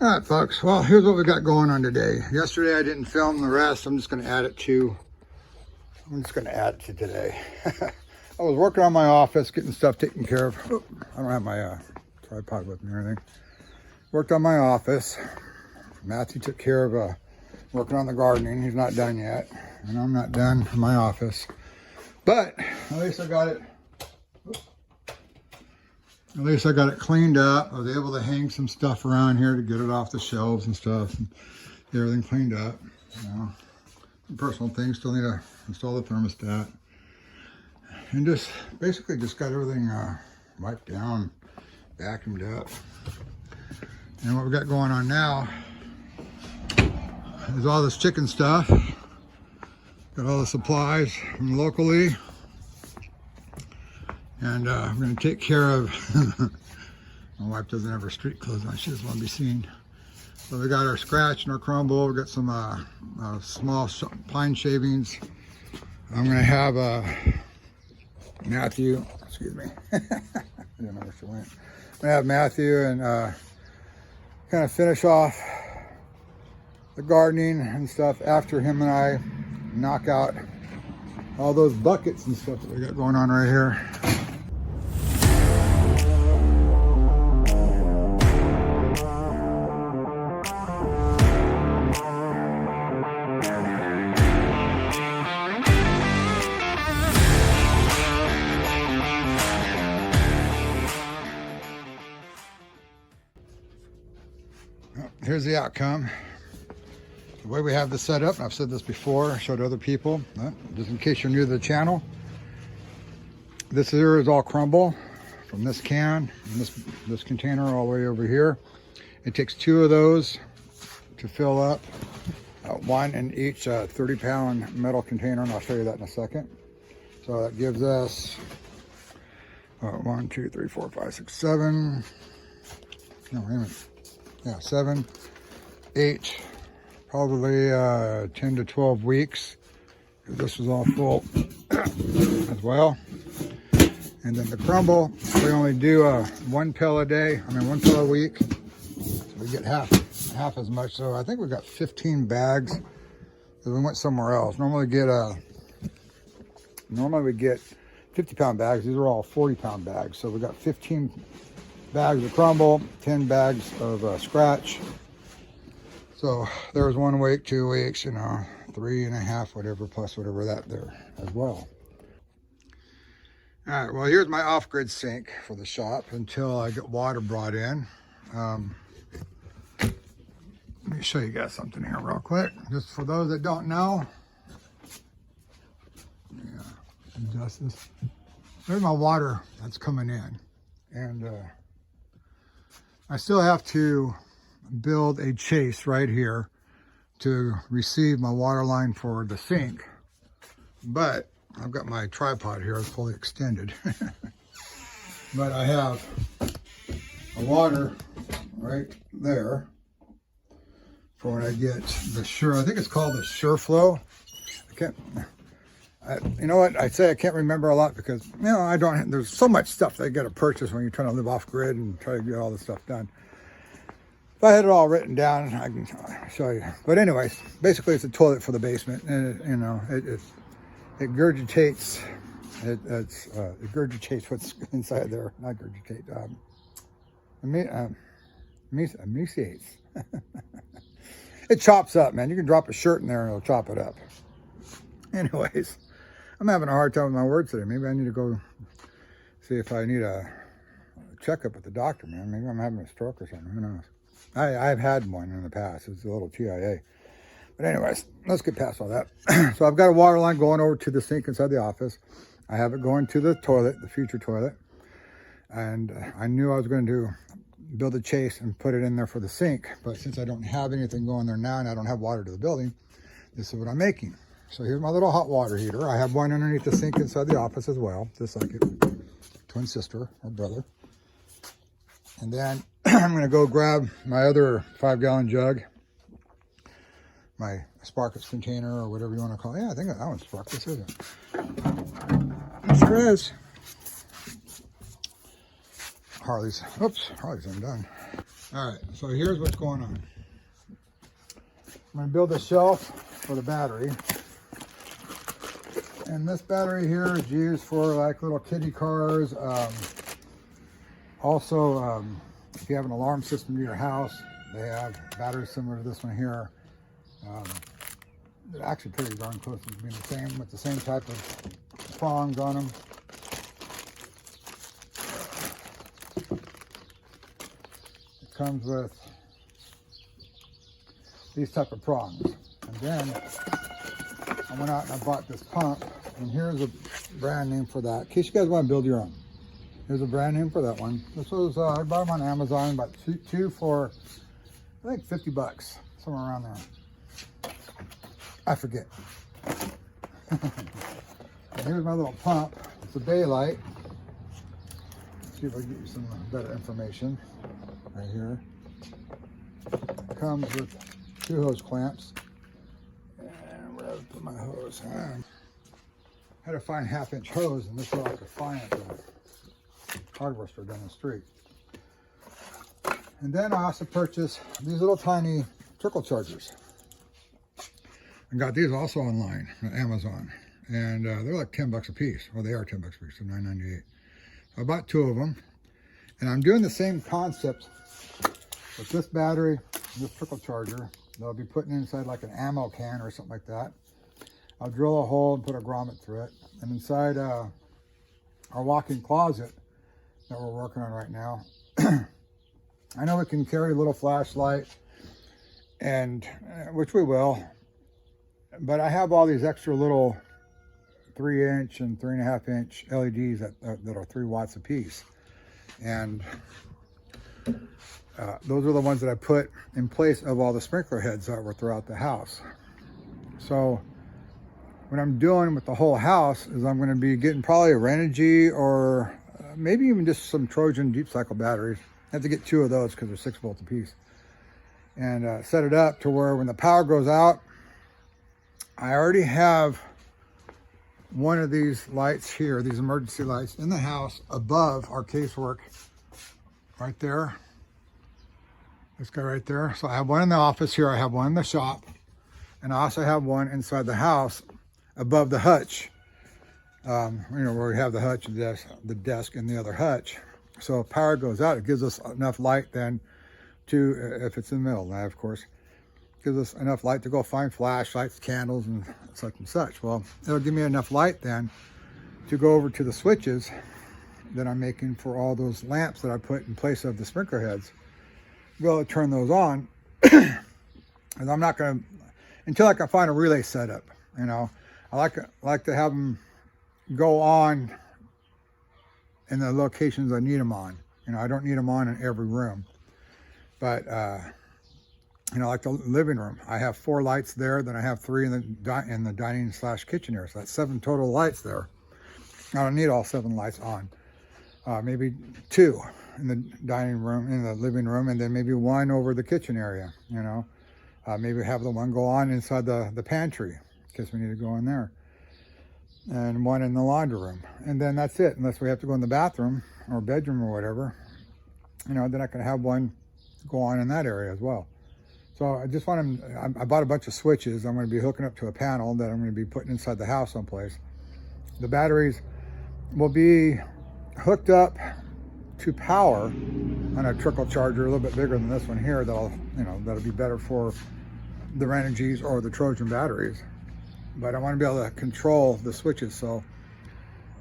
All right, folks. Well, here's what we got going on today. Yesterday I didn't film the rest. I'm just going to add it to today. I was working on my office, getting stuff taken care of. Oh, I don't have my tripod with me or anything. Worked on my office. Matthew took care of working on the gardening. He's not done yet, and I'm not done for my office. But at least I got it. At least I got it cleaned up. I was able to hang some stuff around here to get it off the shelves and stuff, and get everything cleaned up. You know, some personal things. Still need to install the thermostat, and just basically just got everything wiped down, vacuumed up. And what we got going on now is all this chicken stuff. Got all the supplies from locally. And I'm going to take care of, my wife doesn't have her street clothes on, she doesn't want to be seen. So we got our scratch and our crumble, we got some small pine shavings. I'm going to have Matthew, excuse me, I don't know where she went. I'm going to have Matthew and kind of finish off the gardening and stuff after him and I knock out all those buckets and stuff that we got going on right here. Here's the outcome. The way we have this set up, and I've said this before, I showed other people, just in case you're new to the channel. This here is all crumble from this can, and this container all the way over here. It takes 2 of those to fill up, one in each 30-pound metal container, and I'll show you that in a second. So that gives us 1, 2, 3, 4, 5, 6, 7. No, wait a minute. Yeah, 7, 8, probably 10 to 12 weeks. This was all full as well. And then the crumble, we only do 1 pill a day. I mean, 1 pill a week. So we get half as much. So I think we got 15 bags. So we went somewhere else. Normally we get 50-pound bags. These are all 40-pound bags. So we got 15 bags of crumble, 10 bags of scratch. So there was 1 week, 2 weeks, 3.5, whatever, plus whatever that there as well. All right, well, here's my off-grid sink for the shop until I get water brought in. Let me show you guys something here real quick. Just for those that don't know. Yeah, adjust this. There's my water that's coming in. And I still have to build a chase right here to receive my water line for the sink, but I've got my tripod here, it's fully extended. But I have a water right there for when I get the I think it's called the SureFlow. You know what, I say I can't remember a lot because, there's so much stuff that I got to purchase when you're trying to live off grid and try to get all this stuff done. If I had it all written down, I can show you. But anyways, basically it's a toilet for the basement, and it gurgitates. It gurgitates what's inside there. Not gurgitate. Emaciates. It chops up, man. You can drop a shirt in there and it'll chop it up. Anyways, I'm having a hard time with my words today. Maybe I need to go see if I need a checkup with the doctor, man. Maybe I'm having a stroke or something. Who knows? I've had one in the past. It's a little TIA. But anyways, let's get past all that. So I've got a water line going over to the sink inside the office. I have it going to the toilet, the future toilet. And I knew I was going to build a chase and put it in there for the sink. But since I don't have anything going there now and I don't have water to the building, this is what I'm making. So here's my little hot water heater. I have one underneath the sink inside the office as well, just like it. Twin sister or brother. And then I'm going to go grab my other 5-gallon jug, my Sparkless container or whatever you want to call it. Yeah, I think that one's Sparkless, isn't it? It sure is. Harley's undone. All right, so here's what's going on. I'm going to build a shelf for the battery. And this battery here is used for like little kiddie cars. Also, if you have an alarm system to your house, they have batteries similar to this one here. They're actually pretty darn close to being the same, with the same type of prongs on them. It comes with these type of prongs. And then I went out and I bought this pump, and here's a brand name for that, in case you guys want to build your own. Here's a brand name for that one. This was, I bought them on Amazon, about two for, I think 50 bucks, somewhere around there. I forget. Here's my little pump. It's a daylight. Let's see if I can get you some better information. Right here. It comes with 2 hose clamps. And where did I put my hose? I had to find 1/2-inch hose, and this is what I could find at the hardware store down the street. And then I also purchased these little tiny trickle chargers. I got these also online on Amazon, and they're like 10 bucks a piece. Well, they are 10 bucks a piece, so $9.98. So I bought 2 of them, and I'm doing the same concept with this battery and this trickle charger. They'll be putting inside like an ammo can or something like that. I'll drill a hole and put a grommet through it. And inside our walk-in closet that we're working on right now, I know we can carry a little flashlight, and which we will. But I have all these extra little 3-inch and 3.5-inch LEDs that are 3 watts a piece. And those are the ones that I put in place of all the sprinkler heads that were throughout the house. So what I'm doing with the whole house is I'm going to be getting probably a Renogy or maybe even just some Trojan deep cycle batteries. I have to get 2 of those because they're 6 volts a piece. And set it up to where when the power goes out, I already have one of these lights here, these emergency lights in the house above our casework right there. This guy right there. So I have one in the office here, I have one in the shop, and I also have one inside the house above the hutch. You know, where we have the hutch, the desk and the other hutch. So if power goes out, it gives us enough light then to, if it's in the middle of the night, of course, gives us enough light to go find flashlights, candles, and such and such. Well, it'll give me enough light then to go over to the switches that I'm making for all those lamps that I put in place of the sprinkler heads. Be able to turn those on, and I'm not going to, until I can find a relay setup. You know, I like to have them go on in the locations I need them on. You know, I don't need them on in every room, but you know, like the living room, I have 4 lights there. Then I have 3 in the dining / kitchen area. So that's 7 total lights there. I don't need all 7 lights on. Maybe 2 in the dining room, in the living room, and then maybe 1 over the kitchen area. You know, maybe have the 1 go on inside the pantry in case we need to go in there, and 1 in the laundry room, and then that's it. Unless we have to go in the bathroom or bedroom or whatever, you know, then I can have 1 go on in that area as well. So I just want them, I bought a bunch of switches I'm going to be hooking up to a panel that I'm going to be putting inside the house someplace. The batteries will be hooked up to power on a trickle charger, a little bit bigger than this one here, that'll be better for the Renegys or the Trojan batteries. But I want to be able to control the switches. So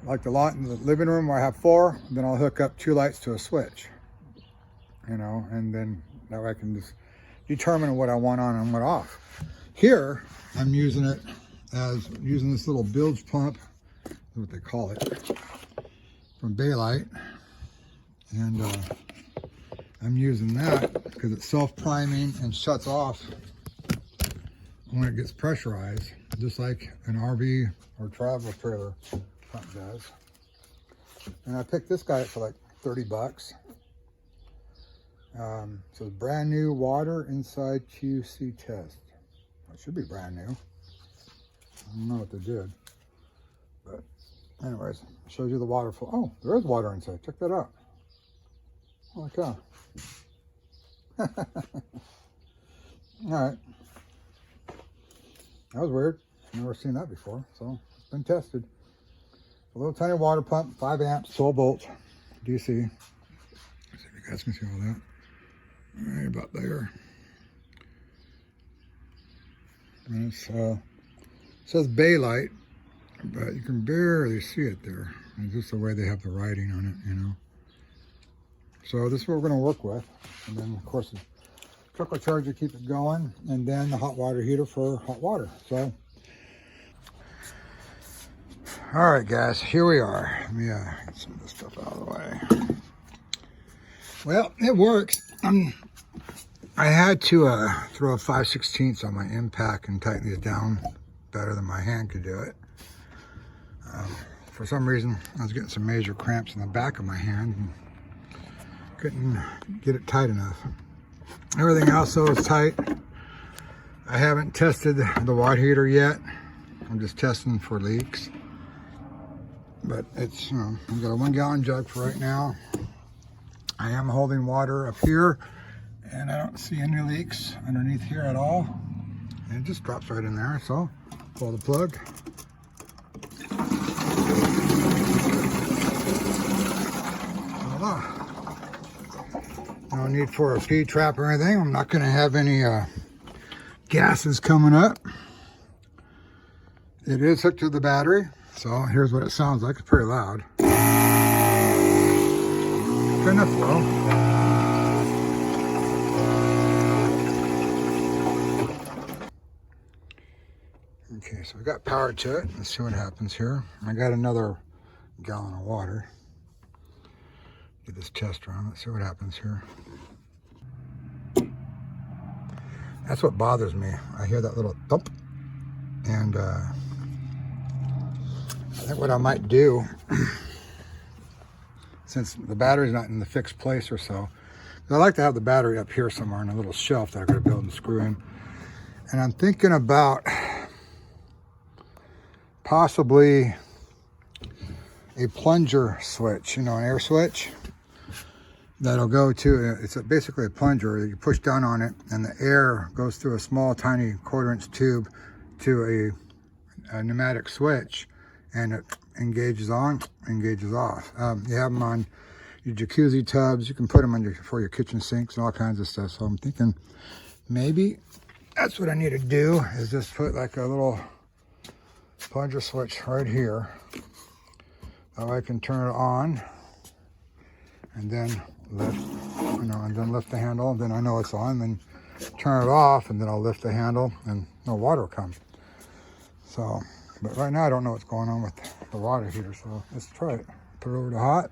like the lot in the living room where I have 4, then I'll hook up 2 lights to a switch, you know, and then that way I can just determine what I want on and what off. Here, I'm using it as using this little bilge pump, is what they call it, from Baylight. And I'm using that because it's self-priming and shuts off when it gets pressurized, just like an RV or travel trailer pump does. And I picked this guy up for like 30 bucks. So it's brand new water inside QC test. It should be brand new. I don't know what they did. But anyways, it shows you the water flow. Oh, there is water inside. Check that out. Holy cow. All right. That was weird. Never seen that before. So it's been tested. A little tiny water pump, 5 amps, 12 volts, DC. Let's see if you guys can see all that. Right about there. And it says Bay Light, but you can barely see it there. It's just the way they have the writing on it, you know. So this is what we're going to work with. And then, of course, the trickle charger to keep it going. And then the hot water heater for hot water. So, all right, guys, here we are. Let me get some of this stuff out of the way. Well, it works. I had to throw a 5/16 on my impact and tighten these down better than my hand could do it. For some reason, I was getting some major cramps in the back of my hand and couldn't get it tight enough. Everything else though is tight. I haven't tested the water heater yet. I'm just testing for leaks. But it's, you know, I've got a 1 gallon jug for right now. I am holding water up here and I don't see any leaks underneath here at all. And it just drops right in there. So pull the plug. Voila. No need for a P-trap or anything. I'm not going to have any gases coming up. It is hooked to the battery. So here's what it sounds like. It's pretty loud. Turn the flow. Okay, so we got power to it. Let's see what happens here. I got another gallon of water. Get this test run. Let's see what happens here. That's what bothers me. I hear that little thump. And I think what I might do, since the battery's not in the fixed place or so, I like to have the battery up here somewhere on a little shelf that I gotta build and screw in. And I'm thinking about possibly a plunger switch, you know, an air switch that'll go to, it's basically a plunger. You push down on it and the air goes through a small, tiny 1/4 inch tube to a pneumatic switch, and it engages on, engages off. You have them on your jacuzzi tubs. You can put them on for your kitchen sinks and all kinds of stuff. So I'm thinking maybe that's what I need to do, is just put like a little plunger switch right here. That way I can turn it on and then lift, you know, and then lift the handle, and then I know it's on, then turn it off, and then I'll lift the handle and no water will come. So, but right now I don't know what's going on with the water heater, so let's try it. Put it over to hot.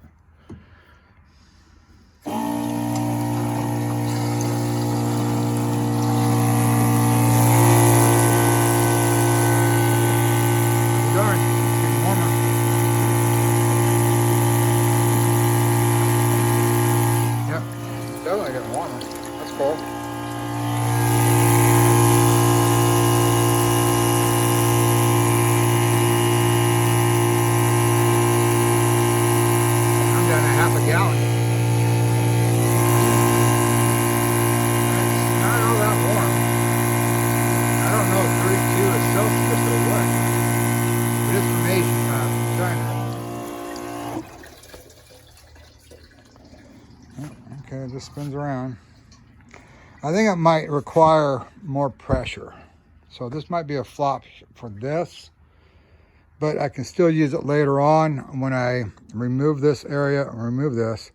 Okay, it just spins around. I think it might require more pressure. So this might be a flop for this, but I can still use it later on when I remove this area, remove this,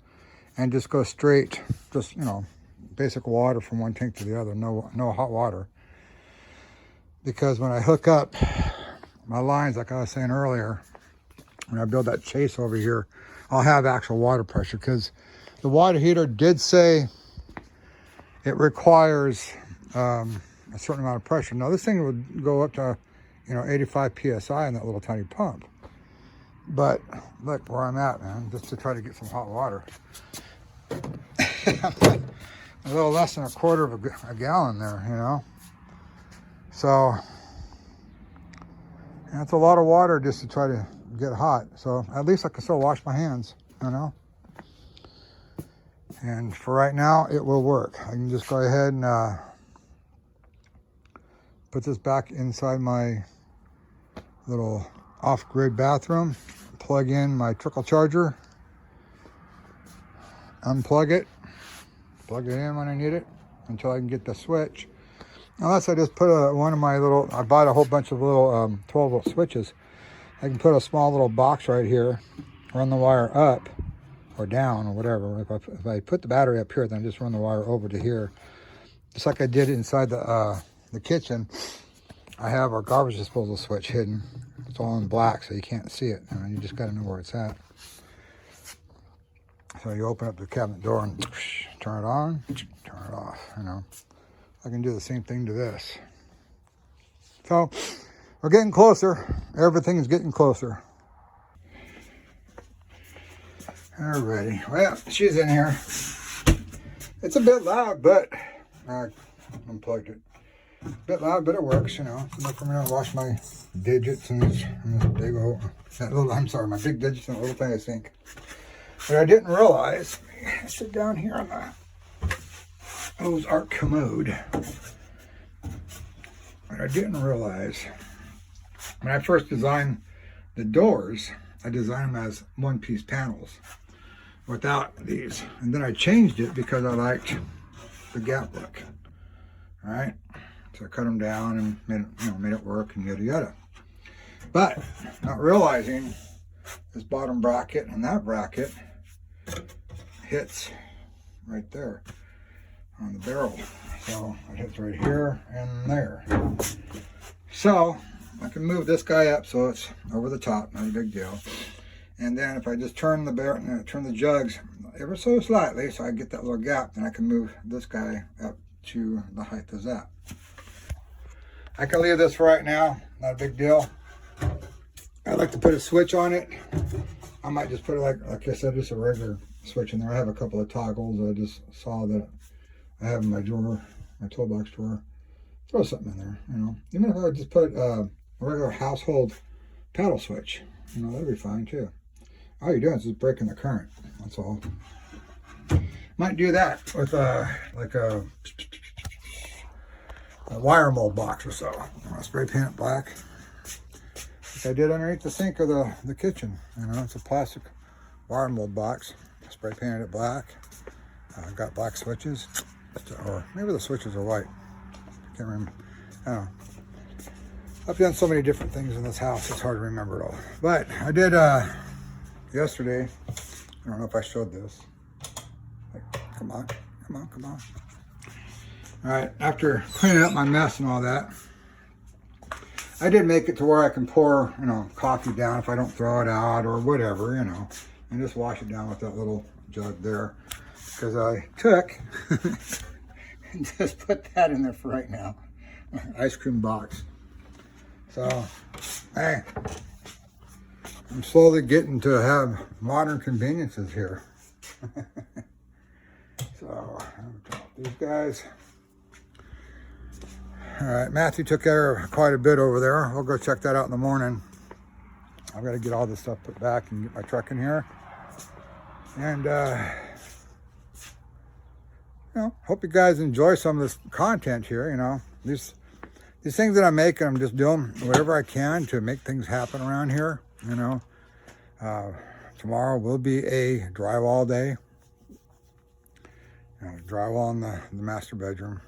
and just go straight, just, you know, basic water from one tank to the other, no hot water. Because when I hook up my lines, like I was saying earlier, when I build that chase over here, I'll have actual water pressure, because the water heater did say it requires a certain amount of pressure. Now this thing would go up to, you know, 85 PSI in that little tiny pump. But look where I'm at, man, just to try to get some hot water. A little less than 1/4 of a gallon there, you know. So that's a lot of water just to try to get hot. So at least I can still wash my hands, you know. And for right now, it will work. I can just go ahead and put this back inside my little off-grid bathroom, plug in my trickle charger, unplug it, plug it in when I need it until I can get the switch. Unless I just put one of my little, I bought a whole bunch of little 12 volt switches. I can put a small little box right here, run the wire up or down or whatever. If I put the battery up here, then I just run the wire over to here. Just like I did inside the kitchen, I have our garbage disposal switch hidden. It's all in black, so you can't see it. You just got to know where it's at. So you open up the cabinet door and turn it on, turn it off, I can do the same thing to this. So we're getting closer. Everything's getting closer. Alrighty, well, she's in here. It's a bit loud, but I unplugged it. A bit loud, but it works, Enough for me to wash my digits in this big old, my big digits in a little tiny sink. But I didn't realize, I sit down here on the Ozark commode. But I didn't realize, when I first designed the doors, I designed them as one-piece panels without these. And then I changed it because I liked the gap look. All right, so I cut them down and made it work and yada yada. But not realizing this bottom bracket and that bracket hits right there on the barrel. So it hits right here and there. So I can move this guy up so it's over the top, not a big deal. And then if I just turn the jugs ever so slightly, so I get that little gap, then I can move this guy up to the height of that. I can leave this for right now, not a big deal. I'd like to put a switch on it. I might just put it like I said, just a regular switch in there. I have a couple of toggles I just saw that I have in my drawer, my toolbox drawer. Throw something in there, Even if I would just put a regular household paddle switch, that'd be fine too. All you're doing is just breaking the current, that's all. Might do that with like a wire mold box or so. I'll spray paint it black. Like I did underneath the sink of the kitchen. It's a plastic wire mold box. I spray painted it black. Got black switches. Or maybe the switches are white. I can't remember. I don't know. I've done so many different things in this house, it's hard to remember it all. But I did yesterday, I don't know if I showed this. Come on. All right, after cleaning up my mess and all that, I did make it to where I can pour, coffee down if I don't throw it out or whatever, and just wash it down with that little jug there. Because I took and just put that in there for right now. Ice cream box. So, hey, I'm slowly getting to have modern conveniences here. So, I'll drop these guys. All right, Matthew took care of quite a bit over there. We'll go check that out in the morning. I've got to get all this stuff put back and get my truck in here. And, hope you guys enjoy some of this content here, These things that I'm making, I'm just doing whatever I can to make things happen around here, Tomorrow will be a drywall day. Drywall in the master bedroom.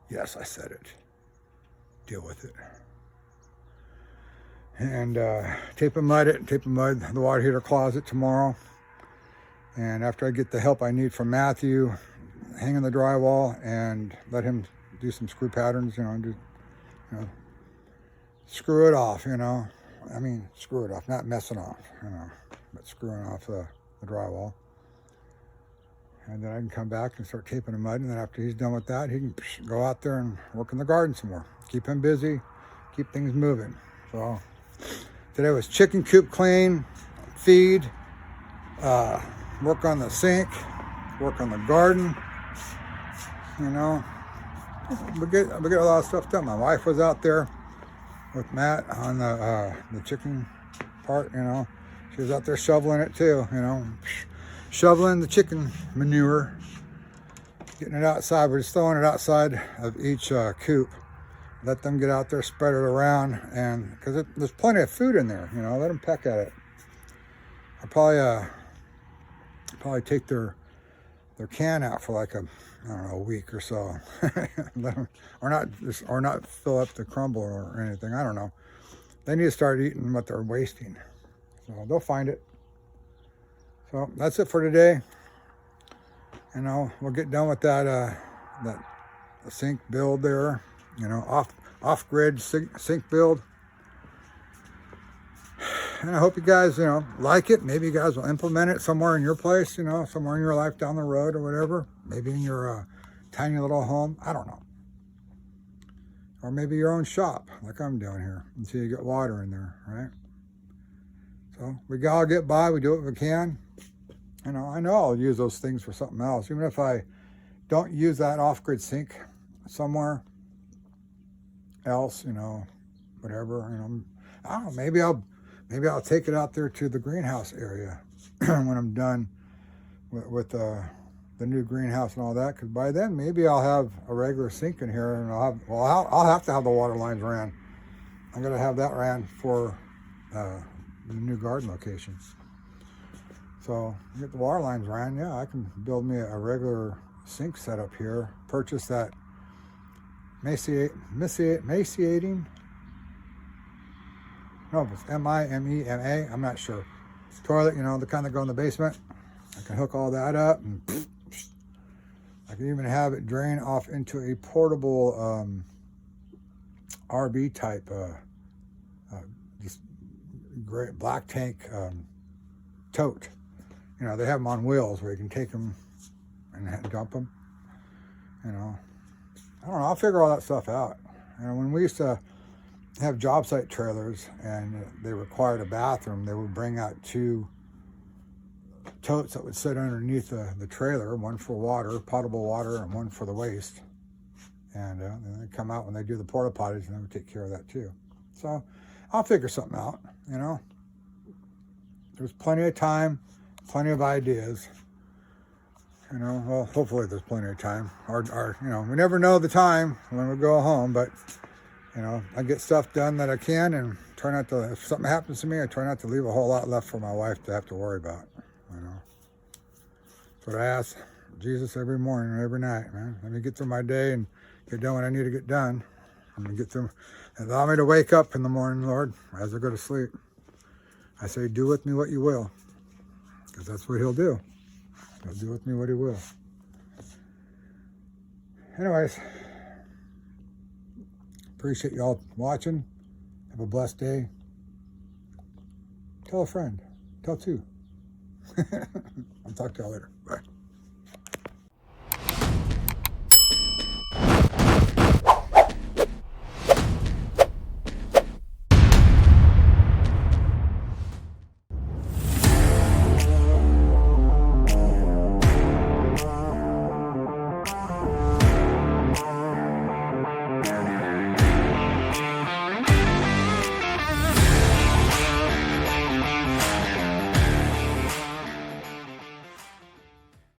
Yes, I said it. Deal with it. And tape and mud the water heater closet tomorrow. And after I get the help I need from Matthew, hang in the drywall and let him do some screw patterns, screw it off, I mean, screw it off, not messing off, but screwing off the drywall. And then I can come back and start taping the mud. And then after he's done with that, he can go out there and work in the garden some more. Keep him busy, keep things moving. So today was chicken coop clean, feed, work on the sink, work on the garden. We get a lot of stuff done. My wife was out there with Matt on the chicken part, She was out there shoveling it too, shoveling the chicken manure, getting it outside. We're just throwing it outside of each coop. Let them get out there, spread it around, and because there's plenty of food in there, you know, let them peck at it. I'll probably take their can out for like a week or so. Let them, or not fill up the crumble or anything. I don't know. They need to start eating what they're wasting. So they'll find it. So that's it for today. You know, we'll get done with that sink build there. You know, off grid sink build. And I hope you guys, you know, like it. Maybe you guys will implement it somewhere in your place, you know, somewhere in your life down the road or whatever. Maybe in your tiny little home. I don't know. Or maybe your own shop, like I'm doing here, until you get water in there, right? So we all get by. We do what we can. You know, I know I'll use those things for something else. Even if I don't use that off-grid sink somewhere else, you know, whatever, you know, I don't know, maybe I'll take it out there to the greenhouse area when I'm done with the new greenhouse and all that, because by then maybe I'll have a regular sink in here, and I'll have to have the water lines ran. I'm gonna have that ran for the new garden location. So get the water lines ran, yeah, I can build me a regular sink setup here. Purchase that emaciating. No, it's M-I-M-E-M-A. I'm not sure. Toilet, you know, the kind that go in the basement. I can hook all that up, and I can even have it drain off into a portable RV type, just great black tank tote. You know, they have them on wheels where you can take them and dump them. You know, I don't know. I'll figure all that stuff out. You know, when we used to have job site trailers and they required a bathroom, they would bring out 2 totes that would sit underneath the trailer, one for water, potable water, and one for the waste. And then they come out when they do the porta potties, and they would take care of that too. So I'll figure something out, you know. There's plenty of time, plenty of ideas. You know, well, hopefully there's plenty of time. Or you know, we never know the time when we go home, but you know, I get stuff done that I can, and try not to, if something happens to me, I try not to leave a whole lot left for my wife to have to worry about, you know. That's what I ask Jesus every morning and every night, man. Let me get through my day and get done what I need to get done. Let me get through, allow me to wake up in the morning, Lord, as I go to sleep. I say, do with me what you will, because that's what he'll do. He'll do with me what he will. Anyways, appreciate y'all watching. Have a blessed day. Tell a friend. Tell 2. I'll talk to y'all later. Bye.